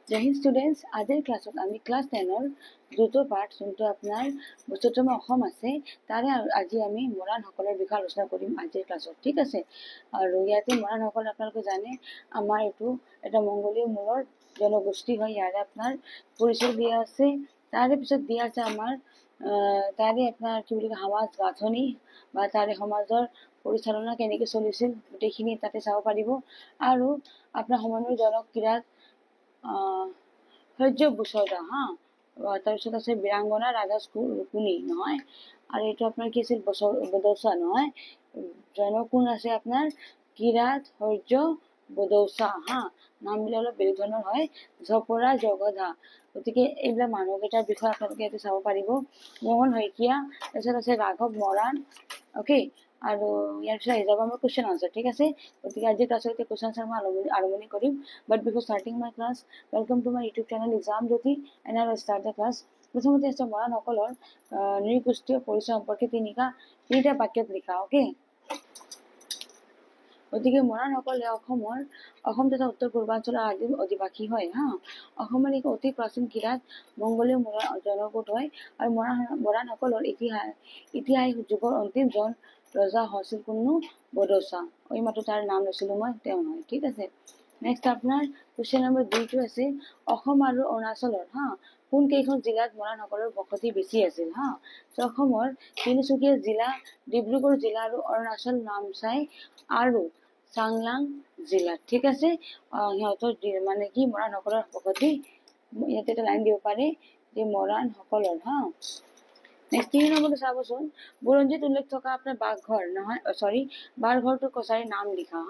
জয় Hind students, আজিৰ ক্লাছত আমি ক্লাছ 10ৰ দ্বিতীয় পাঠ যোনটো আপোনাৰ ৭২তম অসম আছে তাৰে আজি আমি মৰাণসকলৰ বিষয়ে আলোচনা কৰিম আজিৰ ক্লাছত। ঠিক আছে, আৰু ইয়াতে মৰাণসকল আপোনালোকে জানে আমাৰ এইটো এটা মংগোলীয় মূলৰ জনগোষ্ঠী হয়। ইয়াৰে আপোনাৰ পৰিচয় দিয়া আছে, তাৰে পিছত দিয়া আছে আমাৰ তাৰে আপোনাৰ কি বুলি কয় সমাজ গাঁথনি বা তাৰে সমাজৰ পৰিচালনা কেনেকৈ চলিছিল গোটেইখিনি তাতে চাব পাৰিব। আৰু আপোনাৰ সমন্বয়জনক ক্ৰীড়াত সহ্য বুচৰদা তাৰপিছত আছে বীৰাংগনা ৰাধা ৰুকুনি নহয়, আৰু এইটো আপোনাৰ কি আছিল বদৌচা নহয়, কোন আছে আপোনাৰ কিৰাত সৌৰ্য বদৌচা নামবিলাক অলপ বেলেগ ধৰণৰ হয়, জপৰা জগধা। গতিকে এইবিলাক মানুহকেইটাৰ বিষয়ে আপোনালোকে ইয়াতে চাব পাৰিব। মোহন শইকীয়া, তাৰপিছত আছে ৰাঘৱ মৰাণ। অ'কে, আৰু ইয়াৰ পিছত আহি যাব আমাৰ কুৱেশ্যন আনচাৰ। ঠিক আছে, গতিকে আজি ক্লাছত এতিয়া কুৱেশ্যন আনচাৰ মই আৰম্ভণি কৰিম। But before starting my class, welcome to my YouTube channel exam Jyoti and I will start the class. প্ৰথমতে আছে মৰাণসকলৰ নৃগোষ্ঠীয় পৰিচয় সম্পৰ্কে তিনিটা বাক্যত লিখা। অ'কে, গতিকে মৰাণসকলে অসম তথা উত্তৰ পূৰ্বাঞ্চলৰ আদিম অধিবাসী হয়। অসমৰ এক অতি প্ৰাচীন কিৰাত মংগোলীয় মূলৰ জনগোট হয়, আৰু মৰাণসকলৰ ইতিহাস যুগৰ অন্তিমজন ৰজা হৈছিল কোনো বদৌচা। এইমাত্ৰ তাৰ নাম লৈছিলো মই, তেওঁ হয়। ঠিক আছে, নেক্সট আপোনাৰ কুৱেশ্যন নম্বৰ 2টো আছে অসম আৰু অৰুণাচলৰ কোন কেইখন জিলাত মৰাণসকলৰ বসতি বেছি আছিল। অসমৰ তিনিচুকীয়া জিলা, ডিব্ৰুগড় জিলা আৰু অৰুণাচল নামচাই আৰু চাংলাং জিলাত। ঠিক আছে, সিহঁতৰ মানে কি মৰাণসকলৰ বসতি ইয়াতে এটা লাইন দিব পাৰে যে মৰাণসকলৰ নেক্সট 3 নম্বৰটো চাবচোন, বুৰঞ্জীত উল্লেখ থকা আপোনাৰ বাঘঘৰ নহয়, বাৰঘৰটো কছাৰীৰ নাম লিখা।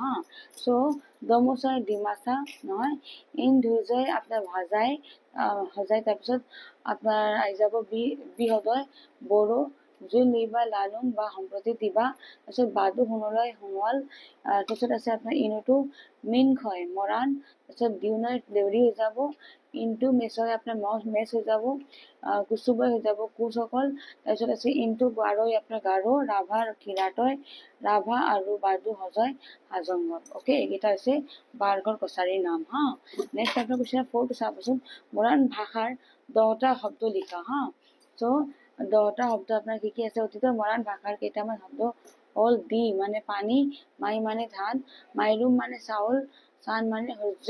দমোচাই ডিমাচা নহয়, ইনধুজাই আপোনাৰ ভাজাই তাৰপিছত আপোনাৰ আহি যাব বিহদয় বড়ো, জুই লিবা লালুং বা সম্প্ৰতি দিবা, তাৰপিছত বাদু সোণোৱাল সোণোৱাল, তাৰপিছত আছে আপোনাৰ ইনুটো মিনখয় মৰাণ, তাৰপিছত দিউনাই দেউৰী হৈ যাব, ইনটু মেচয় আপোনাৰ মেচ হৈ যাব, কুচুবই হৈ যাব কোচসকল, তাৰপিছত আছে ইনটু গাৰৈ আপোনাৰ গাৰো, ৰাভা কিৰাটয় ৰাভা আৰু বাদু হজয় হাজংগৰ। অ'কে, এইকেইটা হৈছে বাৰঘৰ কছাৰীৰ নাম। নেক্সট আপোনাৰ কুৱেশ্যন 4টো চাবচোন, মৰাণ ভাষাৰ 10টা শব্দ লিখা। 10টা শব্দ আপোনাৰ কি কি আছে অতীতৰ মৰাণ ভাষাৰ কেইটামান শব্দ হ'ল দি মানে পানী, মাই মানে ধান, মাইৰুম মানে চাউল, চান মানে সূৰ্য,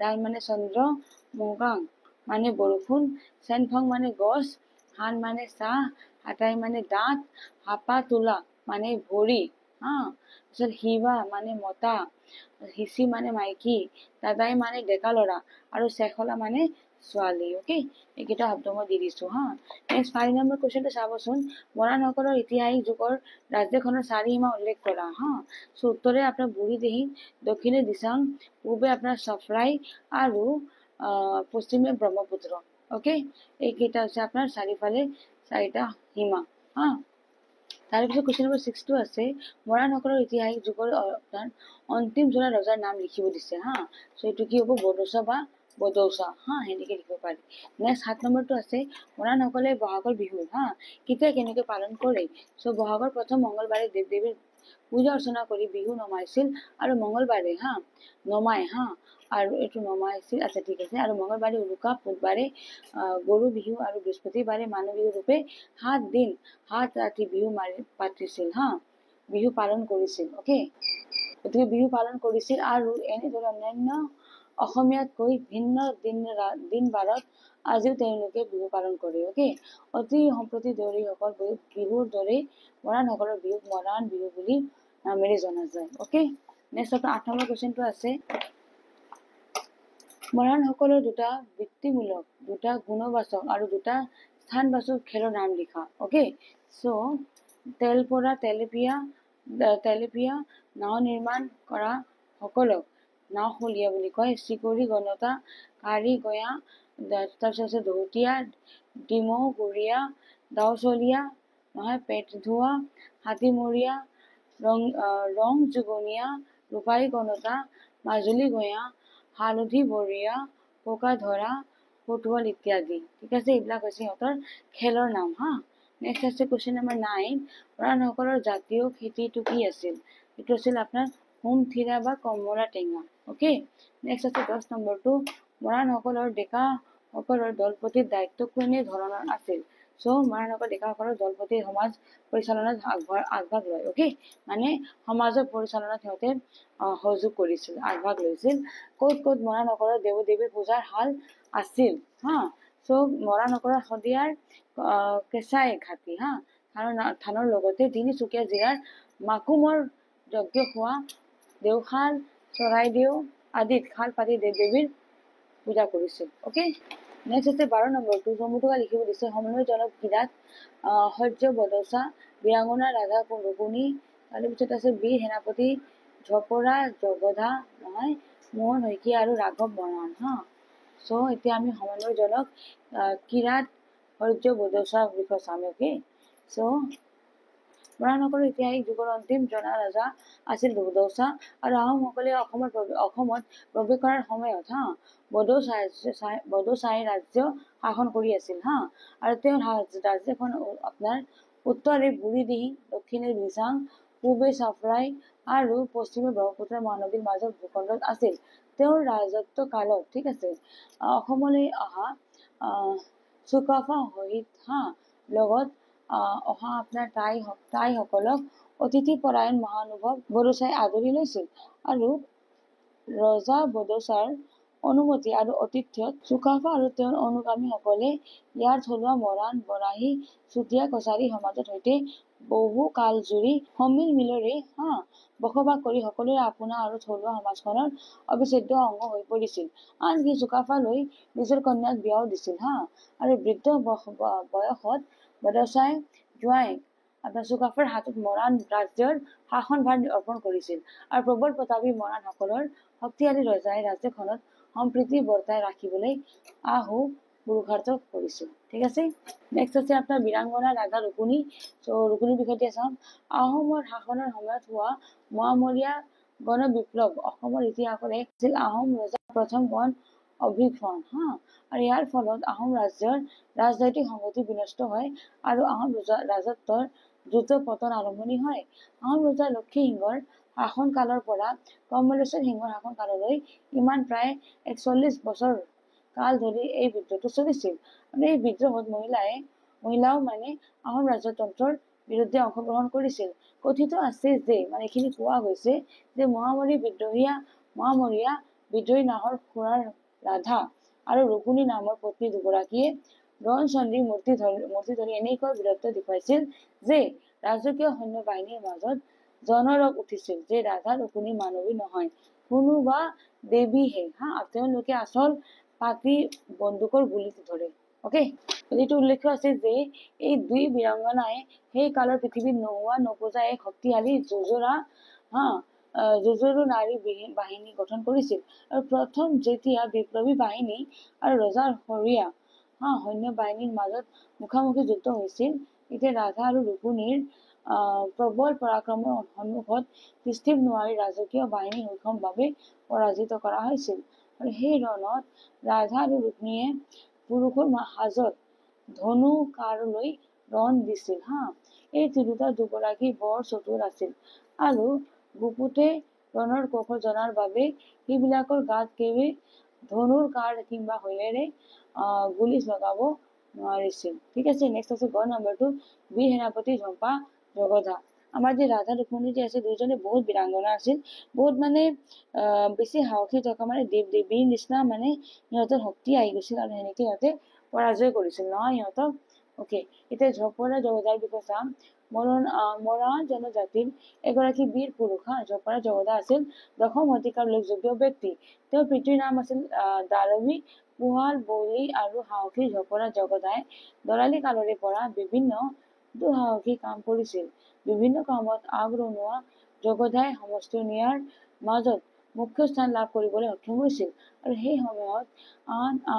দাল মানে চন্দ্ৰ, মোগাং মানে বৰষুণ, চেনফং মানে গছ, হান মানে চাহ, হাতাই মানে দাঁত, হাপা তোলা মানে ভৰি, তাৰপিছত হিবা মানে মতা, হিচি মানে মাইকী, দাদাই মানে ডেকা ল'ৰা, আৰু চেখলা মানে ছোৱালী। অ'কে, এইকেইটা শব্দ মই দি দিছো। নেক্সট 5 নম্বৰ কুৱেশ্যনটো চাবচোন, মৰাণসকলৰ ইতিহাসিক যুগৰ ৰাজ্যখনৰ চাৰিসীমা উল্লেখ কৰা। উত্তৰে আপোনাৰ বুঢ়ী দিহিং, দক্ষিণে দিচাং, পূবে আপোনাৰ চফৰাই আৰু পশ্চিমে ব্ৰহ্মপুত্ৰ। অ'কে, এইকেইটা হৈছে আপোনাৰ চাৰিফালে 4টা সীমা। তাৰপিছত কুৱেশ্যন নম্বৰ 6টো আছে মৰাণসকলৰ ইতিহাসিক যুগৰ আপোনাৰ অন্তিম জনা ৰজাৰ নাম লিখিব দিছে। এইটো কি হ'ব, বদৌচা বা বদৌচা সেনেকে লিখিব পাৰি। নেক্সট 7 নম্বৰটো আছে মৰাণসকলে বহাগৰ বিহু কেতিয়া কেনেকৈ পালন কৰে। বহাগৰ প্ৰথম মংগলবাৰে দেৱ দেৱীৰ পূজা অৰ্চনা কৰি বিহু নমাইছিল, আৰু মংগলবাৰে নমাই আৰু এইটো নমাইছিল। আচ্ছা, ঠিক আছে, আৰু মংগলবাৰে উৰুকা, বুধবাৰে গৰু বিহু আৰু বৃহস্পতিবাৰে মানুহ বিহু ৰূপে 7 দিন 7 ৰাতি বিহু পাতিছিল বিহু পালন কৰিছিল। অ'কে, গতিকে বিহু পালন কৰিছিল, আৰু এনেদৰে অন্যান্য অসমীয়াতকৈ ভিন্ন দিন বাৰত আজিও তেওঁলোকে বিহু পালন কৰে। অ'কে, অতি সম্প্ৰতি দেউৰীসকল বিহুৰ দৰে মৰাণসকলৰ বিহুক মৰাণ বিহু বুলি নামেৰে জনা যায়। অ'কে, নেক্সট আপোনাৰ 8 নম্বৰ কুৱেশ্যনটো আছে মৰাণসকলৰ 2টা বৃত্তিমূলক, 2টা গুণবাচক আৰু 2টা স্থানবাচক খেলৰ নাম লিখা। অ'কে, তেলপৰা তেলেপীয়া নাও নিৰ্মাণ কৰা সকলক নাওশলীয়া বুলি কয়, চিকৰি গণতা, কাৰি গঞা, তাৰপিছত আছে দহোটীয়া, ডিমৌ গৰীয়া, দাওচলীয়া নহয়, পেট ধোৱা, হাতীমৰীয়া, ৰং যুগনীয়া, ৰূপাই গণতা, মাজুলী গঞা, হালধি বৰীয়া, পোকা ধৰা, পটুৱাল ইত্যাদি। ঠিক আছে, এইবিলাক হৈছে সিহঁতৰ খেলৰ নাম। নেক্সট আছে কুৱেশ্যন নম্বৰ 9, মৰাণসকলৰ জাতীয় খেতিটো কি আছিল। এইটো আছিল আপোনাৰ হোমথিৰা বা কমলা টেঙা। অ'কে, নেক্সট আছে 10 নম্বৰটো মৰাণসকলৰ ডেকাসকলৰ দলপতিৰ দায়িত্ব কোনে ধৰণৰ আছিল? চ' মৰাণসকল ডেকাসকলৰ দলপতি সমাজ পৰিচালনাত আগভাগ লয়। অ'কে, মানে সমাজৰ পৰিচালনাত সিহঁতে সহযোগ কৰিছিল, আগভাগ লৈছিল। ক'ত ক'ত মৰাণসকলৰ দেৱ দেৱীৰ পূজাৰ হাল আছিল হা। চ' মৰাণসকলৰ শদিয়াৰ কেঁচাই ঘাটি হা, থানৰ লগতে তিনিচুকীয়া জিলাৰ মাকুমৰ যজ্ঞ হোৱা দেওশাল চৰাইদেউ আদিত শাল পাতি দেৱ দেৱীৰ পূজা কৰিছিল। অ'কে, নেক্সট আছে 12 নম্বৰটো। জম্বুটোকা লিখিব দিছে। সমন্বয়জনক কিৰাত সহ্য বদৌচা বীৰাংগনা ৰাধা ৰুকুণী, তাৰপিছত আছে বীৰ সেনাপতি ঝপৰা জগধা নহয় মোহন শইকীয়া আৰু ৰাঘৱ মৰাণ হা। চ' এতিয়া আমি সমন্বয়জনক কিৰাত সহ্য বদৌচাৰ বিষয়ে চাম। অ'কে, চ' মৰাণসকলৰ ইতিহাসিক যুগৰ অন্তিম জনা ৰজা আছিল বদৌচা, আৰু আহোমসকলে অসমত প্ৰৱেশ কৰাৰ সময়ত হা বদৌচাই ৰাজ্য শাসন কৰি আছিল হা। আৰু তেওঁৰ ৰাজ্যখন আপোনাৰ উত্তৰে বুঢ়ীদিহিং, দক্ষিণে দিচাং, পূবে চাফৰাই আৰু পশ্চিমে ব্ৰহ্মপুত্ৰ মহানদীৰ মাজৰ ভূখণ্ডত আছিল। তেওঁৰ ৰাজত্ব কালত ঠিক আছে অসমলৈ অহা চুকাফা সহিত হা লগত অহা আপোনাৰ টাইসকলক অতিথি পৰায়ণ মহানুভৱ বদৌচাই আদৰি লৈছিল, আৰু ৰজা বদৌচাৰ অনুমতি আৰু অতিথ্যত চুকাফা আৰু তেওঁৰ অনুগামীসকলে ইয়াৰ থলুৱা মৰাণ বৰাহী চুতীয়া কছাৰী সমাজৰ সৈতে বহু কাল জুৰি সমিল মিলেৰে বসবাস কৰি সকলোৰে আপোনা আৰু থলুৱা সমাজখনৰ অবিচ্ছেদ্য অংগ হৈ পৰিছিল। আনকি চুকাফালৈ নিজৰ কন্যাক বিয়াও দিছিল হা। আৰু বৃদ্ধ বয়সত বদৌচাই জোঁৱায়েক আপোনাৰ চুকাফাৰ হাতত মৰাণ ৰাজ্যৰ শাসনভাৰ অৰ্পণ কৰিছিল, আৰু প্ৰবল প্ৰতাপী মৰাণসকলৰ শক্তিশালী ৰজাই ৰাজ্যখনত সম্প্ৰীতি বৰ্তাই ৰাখিবলৈ আহু পুৰুষাৰ্থ কৰিছিল। ঠিক আছে, নেক্সট আছে আপোনাৰ বীৰাংগনা ৰাধা ৰুকুণী। চ' ৰুকুণীৰ বিষয়তে চাম। আহোমৰ শাসনৰ সময়ত হোৱা মোৱামৰীয়া গণ বিপ্লৱ অসমৰ ইতিহাসৰ এক আছিল আহোম ৰজাৰ প্ৰথম গণ অভ্যুত্থান হা। আৰু ইয়াৰ ফলত আহোম ৰাজ্যৰ ৰাজনৈতিক সংগতি বিনষ্ট হয় আৰু আহোম ৰাজত্বৰ দ্ৰুত পতন আৰম্ভণি হয়। আহোম ৰজা লক্ষ্মী সিংহৰ শাসন কালৰ পৰা কমলেশ্বৰ সিংহৰ শাসন কাললৈ ইমান প্ৰায় ৪১ বছৰ কাল ধৰি এই বিদ্ৰোহটো চলিছিল। আৰু এই বিদ্ৰোহত মহিলাও মানে আহোম ৰাজতন্ত্ৰৰ বিৰুদ্ধে অংশগ্ৰহণ কৰিছিল। কথিত আছে যে মানে এইখিনি কোৱা হৈছে যে মহামৰীয়া বিদ্ৰোহী নাহৰ খুৰাৰ ৰাধা আৰু ৰুকুণী নামৰ পত্নী দুগৰাকীয়ে ৰণচণ্ডীৰ মূৰ্তি ধৰি এনেকৈ বীৰত্ব দেখুৱাইছিল যে ৰাজকীয় সৈন্য বাহিনীৰ মাজত জনৰব উঠিছিল যে ৰাধা ৰুকুণী মানৱী নহয়, কোনোবা দেৱীহে হা। তেওঁলোকে আচল পাতি বন্দুকৰ গুলীত ধৰে। অ'কে, এইটো উল্লেখ আছে যে এই দুই বীৰাংগনাই সেই কালৰ পৃথিৱীত নোহোৱা নপূজা এক শক্তিশালী যুঁজৰু নাৰী বাহিনী গঠন কৰিছিল। আৰু প্ৰথম যেতিয়া বিপ্লৱী বাহিনী আৰু ৰজাৰ সৰীয়া সৈন্য বাহিনীৰ মাজত মুখামুখি যুদ্ধ হৈছিল, তেতিয়া ৰাধা আৰু ৰুকুণীৰ প্ৰবল পৰাক্ৰমৰ সন্মুখত তিষ্ঠিব নোৱাৰি ৰাজকীয় বাহিনী সূক্ষ্মভাৱে পৰাজিত কৰা হৈছিল। আৰু সেই ৰণত ৰাধা আৰু ৰুক্মিণীয়ে পুৰুষৰ সাজত ধনু কাঁড়লৈ ৰণ দিছিল হা। এই তিৰোতা দুগৰাকী বৰ চতুৰ আছিল, আৰু গুপুতে ৰণৰ কৌশল জনাৰ বাবে সেইবিলাকৰ গাত কেৱে ধনুৰ কাঁড় কিম্বা শৈলেৰে গুলী লগাব নোৱাৰিছিল। ঠিক আছে, নেক্সট আছে গ নম্বৰটো বীৰ সেনাপতি ঝম্পা জগধা। আমাৰ যে ৰাধা ৰুক্মিণী যে আছে দুইজনে বহুত বীৰাংগনা আছিল, বহুত মানে বেছি সাহসী থকা, মানে দেৱ দেৱীৰ নিচিনা মানে সিহঁতৰ শক্তি আহি গৈছিল, আৰু সেনেকে সিহঁতে পৰাজয় কৰিছিল নহয় সিহঁতক। অ'কে, এতিয়া ঝপৰা জগধাৰ বিষয়ে চাম। মৰাণ জনজাতিৰ এগৰাকী বীৰ পুৰুষ ঝপৰা জগধা আছিল ১০ম শতিকাৰ উল্লেখযোগ্য ব্যক্তি। তেওঁৰ পিতৃৰ নাম আছিল দাৰবী পুহাল বলি, আৰু সাহসী ঝপৰা জগধাই দৰালি কালৰে পৰা বিভিন্ন দুঃসাহসিক কাম কৰিছিল। বিভিন্ন কামত আগৰণুৱা জগধাই সমষ্টি ন্যায়ৰ মাজত মুখ্য স্থান লাভ কৰিবলৈ সক্ষম হৈছিল, আৰু সেই সময়ত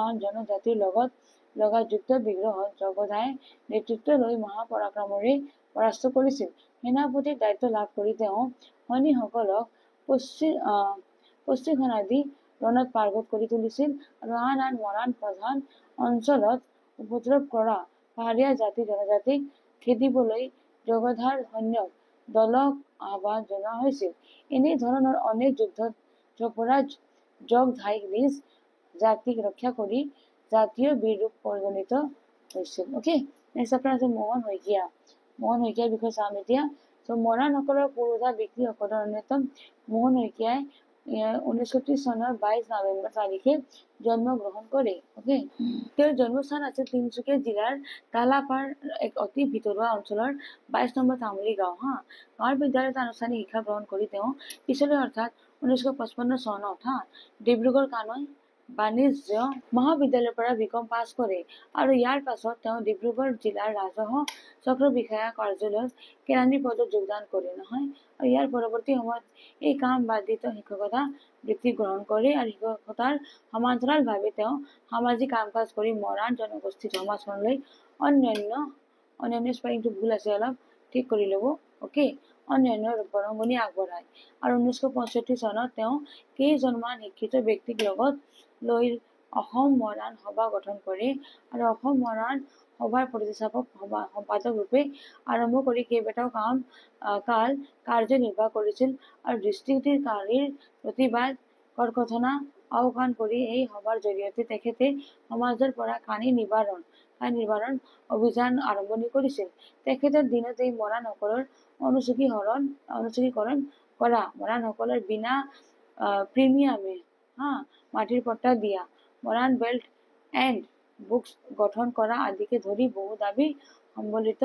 আন জনজাতিৰ লগত লগা যুদ্ধ বিগ্ৰহত জগধাই নেতৃত্ব লৈ মহাপৰাক্ৰমৰে পৰাস্ত কৰিছিল। সেনাপতিৰ দায়িত্ব লাভ কৰি তেওঁ সৈনিকসকলক পশ্চিমঘানাদি ৰণত পাৰ্গত কৰি তুলিছিল, আৰু আন মৰাণ প্ৰধান অঞ্চলত উপদ্ৰৱ কৰা পাহাৰীয়া জাতি জনজাতিক খেদিবলৈ জগধাৰ সৈন্যক দলক আহ্বান জনোৱা হৈছিল। এনে ধৰণৰ অনেক যুদ্ধত ঝপৰা জগধাই নিজ জাতিক ৰক্ষা কৰি জাতীয় বীৰ ৰূপ পৰিগণিত হৈছিল। অ'কে, নেক্সট আপোনাৰ আছে মোহন শইকীয়া। মোহন শইকীয়াৰ বিষয়ে চাম এতিয়া। চ' মৰাণসকলৰ পুৰোধা ব্যক্তিসকলৰ অন্যতম মোহন শইকীয়াই 1930 চনৰ 22 নৱেম্বৰ তাৰিখে জন্মগ্ৰহণ কৰে। অ'কে, তেওঁৰ জন্মস্থান আছে তিনিচুকীয়া জিলাৰ তালাপাৰ এক অতি ভিতৰুৱা অঞ্চলৰ 22 নম্বৰ তামুলী গাঁও। গাঁৱৰ বিদ্যালয়ত আনুষ্ঠানিক শিক্ষা গ্ৰহণ কৰি তেওঁ পিছলৈ অৰ্থাৎ 1955 চনত ডিব্ৰুগড় কানৈ বাণিজ্য মহাবিদ্যালয়ৰ পৰা BCom পাছ কৰে আৰু ইয়াৰ পাছত তেওঁ ডিব্ৰুগড় জিলাৰ ৰাজহ চক্ৰ বিষয়া কাৰ্যালয়ত কেৰাণী পদত যোগদান কৰে নহয়। আৰু ইয়াৰ পৰৱৰ্তী সময়ত এই কাম বাদ দি তেওঁ শিক্ষকতা বৃত্তি গ্ৰহণ কৰে আৰু শিক্ষকতাৰ সমান্তৰালভাৱে তেওঁ সামাজিক কাম কাজ কৰি মৰাণ জনগোষ্ঠী সমাজখনলৈ অন্যান্য স্পেলিংটো ভুল আছে, অলপ ঠিক কৰি ল'ব। অ'কে, অন্যান্য বৰঙণি আগবঢ়ায় আৰু 1965 চনত তেওঁ কেইজনমান শিক্ষিত ব্যক্তিক লগত লৈ অসম মৰাণ সভা গঠন কৰে আৰু অসম মৰাণ সভাৰ প্ৰতিষ্ঠাপক সম্পাদক ৰূপে আৰম্ভ কৰি কেইবাটাও কাল কাৰ্যনিৰ্বাহ কৰিছিল আৰু দৃষ্টিকাৰীৰ প্ৰতিবাদ কৰ্কথনা আওকাণ কৰি এই সভাৰ জৰিয়তে তেখেতে সমাজৰ পৰা কানি নিবাৰণ অভিযান আৰম্ভণি কৰিছিল। তেখেতৰ দিনত এই মৰাণসকলৰ অনুচুকীকৰণ কৰা, মৰাণসকলৰ বিনা প্ৰিমিয়ামে মাটিৰ পট্টা দিয়া, মৰাণ বেল্ট এণ্ড বুকছ গঠন কৰা আদিকে ধৰি বহু দাবী সম্বলিত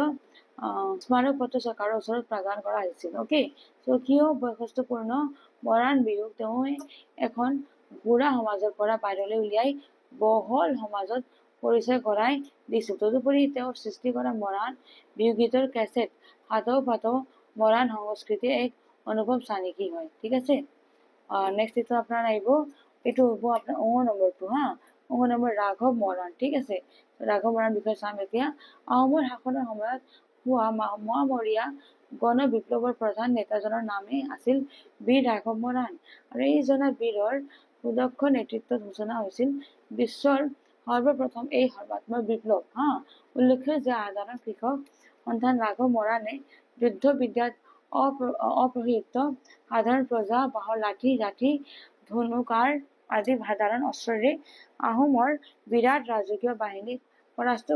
স্মাৰক পত্ৰ চৰকাৰৰ ওচৰত প্ৰদান কৰা হৈছিল। অ'কে, চ' কিয় বৈশিষ্ট্যপূৰ্ণ মৰাণ বিহুক তেওঁ এখন বুঢ়া সমাজৰ পৰা বাহিৰলৈ উলিয়াই বহল সমাজত পৰিচয় কৰাই দিছিল। তদুপৰি তেওঁৰ সৃষ্টি কৰা মৰাণ বিহুগীতৰ কেছেট হাতও পাতও মৰাণ সংস্কৃতিৰ এক অনুভৱ চানেকি হয়। ঠিক আছে, নেক্সট এইটো আপোনাৰ আহিব, এইটো হ'ব আপোনাৰ নম্বৰটো নম্বৰ ৰাঘৱ মৰাণ। ঠিক আছে, ৰাঘৱ মৰাণ বিষয়ে চাম এতিয়া। আহোমৰ শাসনৰ সময়ত হোৱা মোৱামৰীয়া গণ বিপ্লৱৰ প্ৰধান নেতাজনৰ নামে আছিল বীৰ ৰাঘৱ মৰাণ আৰু এইজনা বীৰৰ সুদক্ষ নেতৃত্বত সূচনা হৈছিল বিশ্বৰ সৰ্বপ্ৰথম এই সৰ্বাত্মক বিপ্লৱ। উল্লেখ্য যে সাধাৰণ কৃষক সন্তান ৰাঘৱ মৰাণে যুদ্ধ বিদ্যাত অপ্ৰশিক্ষিত সাধাৰণ প্ৰজা বাঁহৰ লাঠি জাঠি ধনুকাঁড় আদি সাধাৰণ অস্ত্ৰৰে আহোমৰ বিৰাট ৰাজকীয় বাহিনীক পৰাস্ত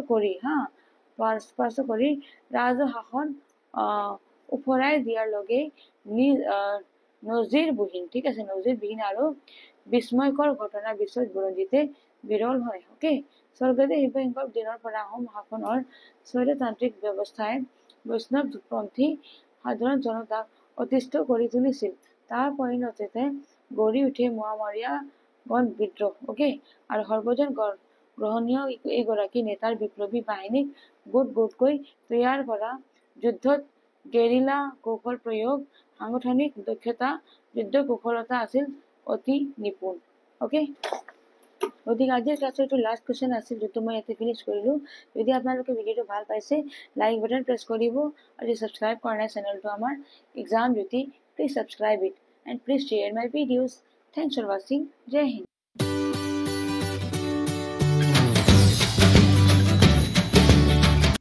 কৰি ৰাজহ শাসন উফৰাই দিয়াৰ লগে নজিৰবিহীন আৰু বিস্ময়কৰ ঘটনা বিশ্বৰ বুৰঞ্জীতে বিৰল হয়। অ'কে, স্বৰ্গদেউ শিৱসিংহৰ দিনৰ পৰা আহোম শাসনৰ স্বৈৰতান্ত্ৰিক ব্যৱস্থাই বৈষ্ণৱপন্থী সাধাৰণ জনতাক অতিষ্ঠ কৰি তুলিছিল। তাৰ পৰিণতিতে গঢ়ি উঠে মোৱামৰীয়া গণ বিদ্ৰোহ। অ'কে, আৰু সৰ্বজন গ্ৰহণীয় এইগৰাকী নেতাৰ বিপ্লৱী বাহিনীক গোটকৈ তৈয়াৰ কৰা যুদ্ধত গেৰিলা কৌশল প্ৰয়োগ, সাংগঠনিক দক্ষতা, যুদ্ধ কুশলতা আছিল অতি নিপুণ। অ'কে, গতিকে আজিৰ ক্লাছৰ এইটো লাষ্ট কুৱেশ্যন আছিল, যোনটো মই ইয়াতে ফিনিছ কৰিলোঁ। যদি আপোনালোকে ভিডিঅ'টো ভাল পাইছে, লাইক বাটন প্ৰেছ কৰিব আৰু ছাবস্ক্ৰাইব কৰা নাই চেনেলটো আমাৰ exam Jyoti, please subscribe it and please share my videos. Thanks for ৱাচিং। জয় হিন্দ।